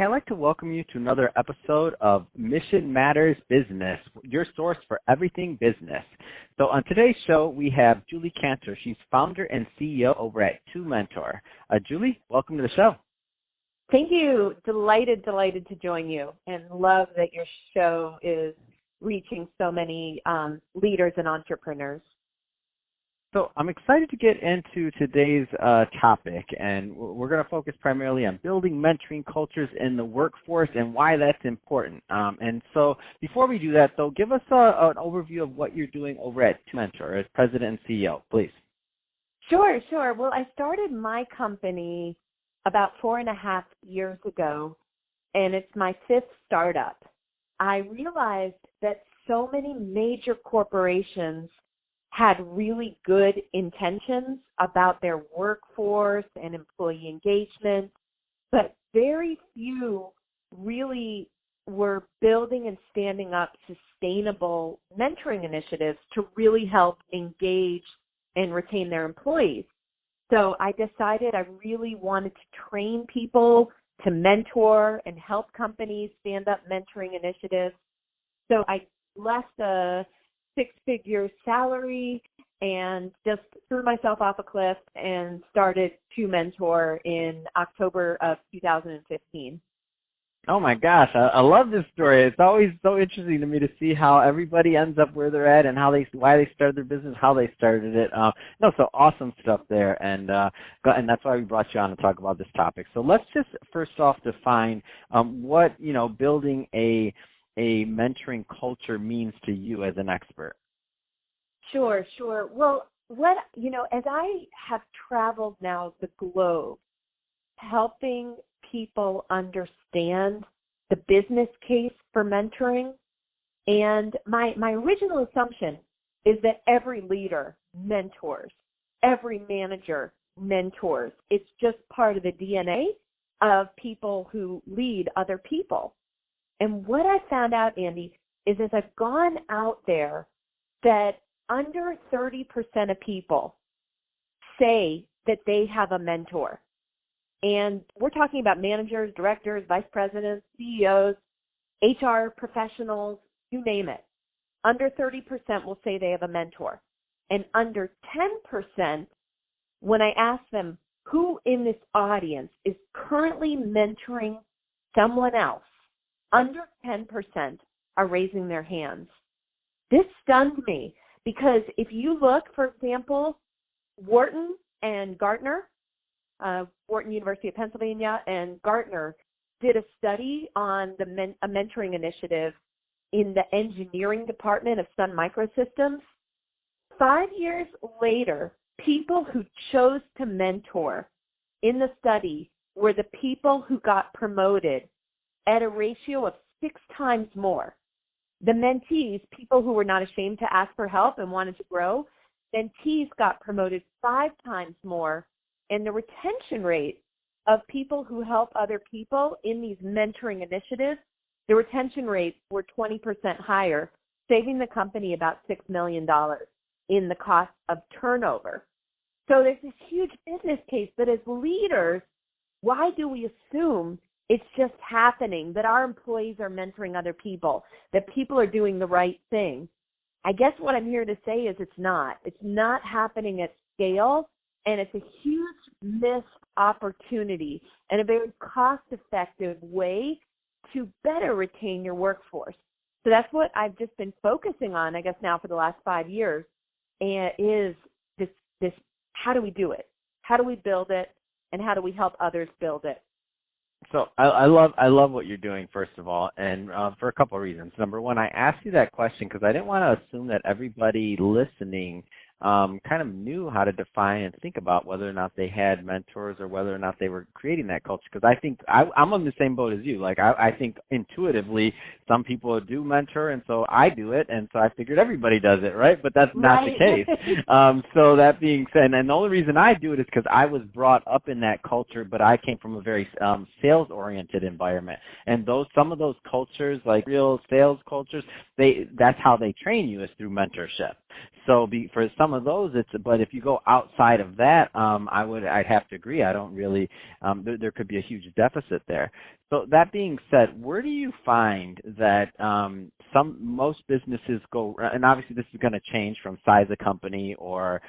Hey, I'd like to welcome you to another episode of Mission Matters Business, your source for everything business. So on today's show, we have Julie Kantor. She's founder and CEO over at Twomentor. Julie, welcome to the show. Thank you. Delighted to join you, and love that your show is reaching so many leaders and entrepreneurs. So I'm excited to get into today's topic, and we're going to focus primarily on building mentoring cultures in the workforce and why that's important. And so before we do that, though, give us an overview of what you're doing over at Twomentor as president and CEO, please. Sure. Well, I started my company about 4.5 years ago, and it's my 5th startup. I realized that so many major corporations had really good intentions about their workforce and employee engagement, but very few really were building and standing up sustainable mentoring initiatives to really help engage and retain their employees. So I decided I really wanted to train people to mentor and help companies stand up mentoring initiatives. So I left a 6-figure salary and just threw myself off a cliff and started Twomentor in October of 2015. Oh my gosh, I love this story. It's always so interesting to me to see how everybody ends up where they're at and why they started their business, how they started it. So awesome stuff there, and that's why we brought you on to talk about this topic. So let's just first off define what building a mentoring culture means to you as an expert. Sure. Well, as I have traveled now the globe, helping people understand the business case for mentoring, and my original assumption is that every leader mentors, every manager mentors. It's just part of the DNA of people who lead other people. And what I found out, Andy, is as I've gone out there that under 30% of people say that they have a mentor. And we're talking about managers, directors, vice presidents, CEOs, HR professionals, you name it. Under 30% will say they have a mentor. And under 10%, when I ask them who in this audience is currently mentoring someone else, under 10% are raising their hands. This stunned me because if you look, for example, Wharton and Gartner, Wharton University of Pennsylvania and Gartner did a study on a mentoring initiative in the engineering department of Sun Microsystems. 5 years later, people who chose to mentor in the study were the people who got promoted at a ratio of 6 times more. The mentees, people who were not ashamed to ask for help and wanted to grow, mentees got promoted 5 times more, and the retention rate of people who help other people in these mentoring initiatives, the retention rates were 20% higher, saving the company about $6 million in the cost of turnover. So there's this huge business case, but as leaders, why do we assume it's just happening, that our employees are mentoring other people, that people are doing the right thing? I guess what I'm here to say is it's not. It's not happening at scale, and it's a huge missed opportunity and a very cost-effective way to better retain your workforce. So that's what I've just been focusing on, I guess, now for the last 5 years, and is this how do we do it? How do we build it? And how do we help others build it? So I love what you're doing, first of all, and for a couple of reasons. Number one, I asked you that question because I didn't want to assume that everybody listening kind of knew how to define and think about whether or not they had mentors or whether or not they were creating that culture. Because I think I'm on the same boat as you. Like I think intuitively some people do mentor, and so I do it, and so I figured everybody does it, right? But that's not the case. So that being said, and the only reason I do it is because I was brought up in that culture, but I came from a very sales-oriented environment, and some of those cultures, like real sales cultures, that's how they train you, is through mentorship. So for some of those, but if you go outside of that, I'd have to agree. I don't really, there could be a huge deficit there. So that being said, where do you find that most businesses go, and obviously this is going to change from size of company or,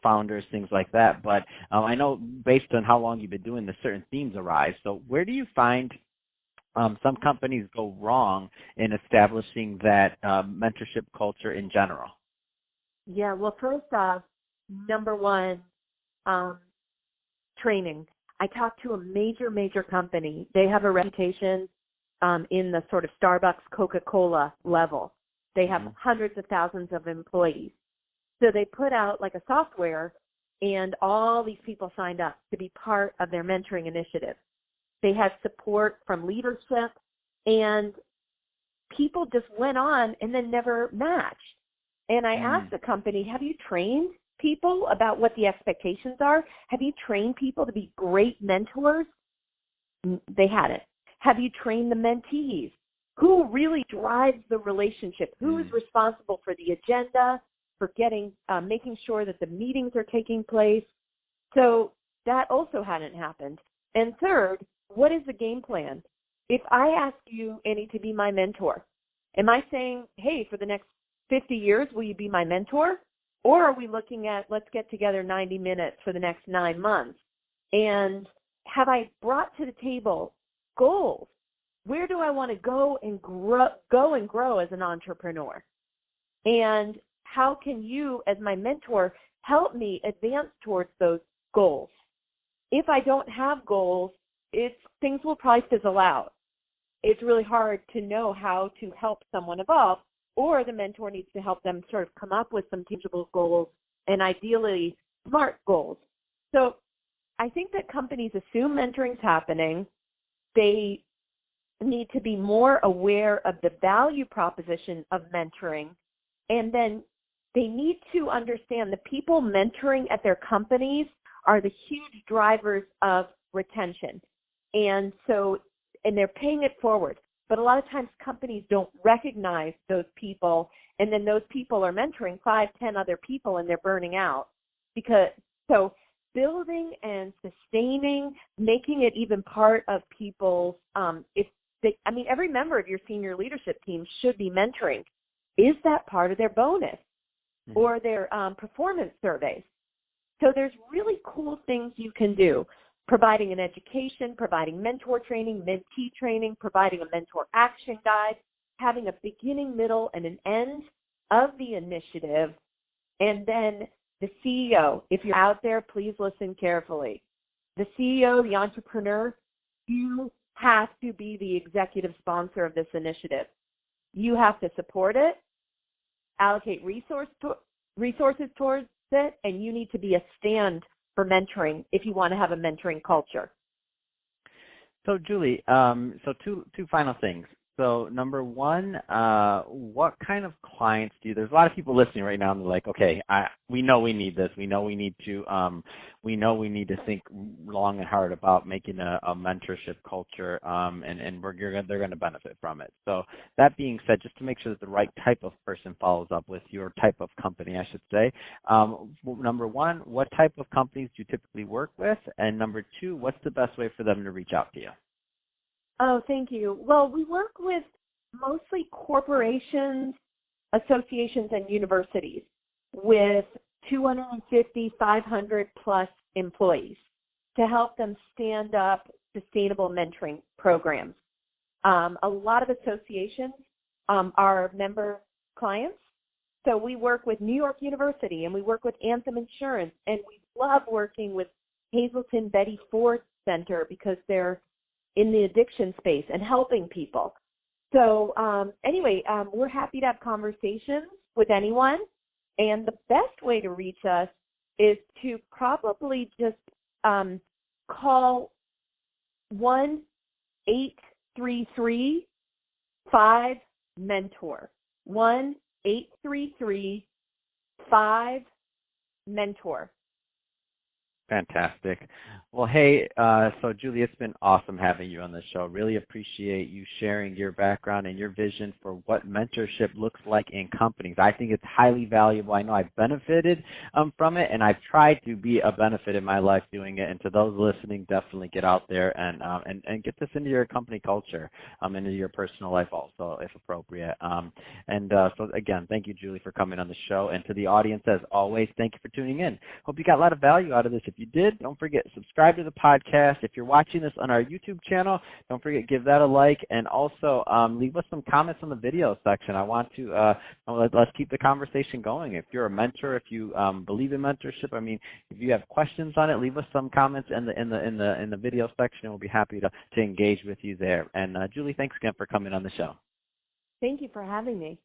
founders, things like that, but I know based on how long you've been doing this, certain themes arise. So where do you find some companies go wrong in establishing that mentorship culture in general? Yeah, well, first off, number one, training. I talked to a major company. They have a reputation in the sort of Starbucks, Coca-Cola level. They have hundreds of thousands of employees. So they put out like a software, and all these people signed up to be part of their mentoring initiative. They had support from leadership, and people just went on and then never matched. And I asked the company, have you trained people about what the expectations are? Have you trained people to be great mentors? They hadn't. Have you trained the mentees? Who really drives the relationship? Who is responsible for the agenda, for making sure that the meetings are taking place? So that also hadn't happened. And third, what is the game plan? If I ask you, Annie, to be my mentor, am I saying, hey, for the next 50 years, will you be my mentor? Or are we looking at, let's get together 90 minutes for the next 9 months? And have I brought to the table goals? Where do I want to go and grow as an entrepreneur? And how can you, as my mentor, help me advance towards those goals? If I don't have goals, things will probably fizzle out. It's really hard to know how to help someone evolve, or the mentor needs to help them sort of come up with some tangible goals and ideally SMART goals. So I think that companies assume mentoring's happening. They need to be more aware of the value proposition of mentoring, and then they need to understand the people mentoring at their companies are the huge drivers of retention. And they're paying it forward. But a lot of times companies don't recognize those people, and then those people are mentoring 5, 10 other people, and they're burning out. So building and sustaining, making it even part of people's, every member of your senior leadership team should be mentoring. Is that part of their bonus or their performance surveys? So there's really cool things you can do. Providing an education, providing mentor training, mentee training, providing a mentor action guide, having a beginning, middle, and an end of the initiative. And then the CEO, if you're out there, please listen carefully. The CEO, the entrepreneur, you have to be the executive sponsor of this initiative. You have to support it, allocate resources towards it, and you need to be a stand for mentoring if you want to have a mentoring culture. So Julie, two final things. So number one, what kind of clients there's a lot of people listening right now and they're like, okay, we know we need this. We know we need to think long and hard about making a mentorship culture, and they're going to benefit from it. So that being said, just to make sure that the right type of person follows up with your type of company, I should say, number one, what type of companies do you typically work with? And number two, what's the best way for them to reach out to you? Oh, thank you. Well, we work with mostly corporations, associations, and universities with 250, 500 plus employees to help them stand up sustainable mentoring programs. A lot of associations are member clients. So we work with New York University, and we work with Anthem Insurance, and we love working with Hazleton Betty Ford Center because they're in the addiction space and helping people. So we're happy to have conversations with anyone. And the best way to reach us is to probably just call 1-833-5-MENTOR. 1-833-5-MENTOR. Fantastic. Well, hey, so Julie, it's been awesome having you on the show. Really appreciate you sharing your background and your vision for what mentorship looks like in companies. I think it's highly valuable. I know I've benefited from it, and I've tried to be a benefit in my life doing it. And to those listening, definitely get out there and get this into your company culture, into your personal life also, if appropriate. So again, thank you, Julie, for coming on the show. And to the audience, as always, thank you for tuning in. Hope you got a lot of value out of this. If you did, don't forget, subscribe to the podcast. If you're watching this on our YouTube channel, don't forget, give that a like, and also leave us some comments on the video section. I want to let's keep the conversation going. If you're a mentor, if you believe in mentorship, I mean, if you have questions on it, leave us some comments in the video section, and we'll be happy to engage with you there. And Julie, thanks again for coming on the show. Thank you for having me.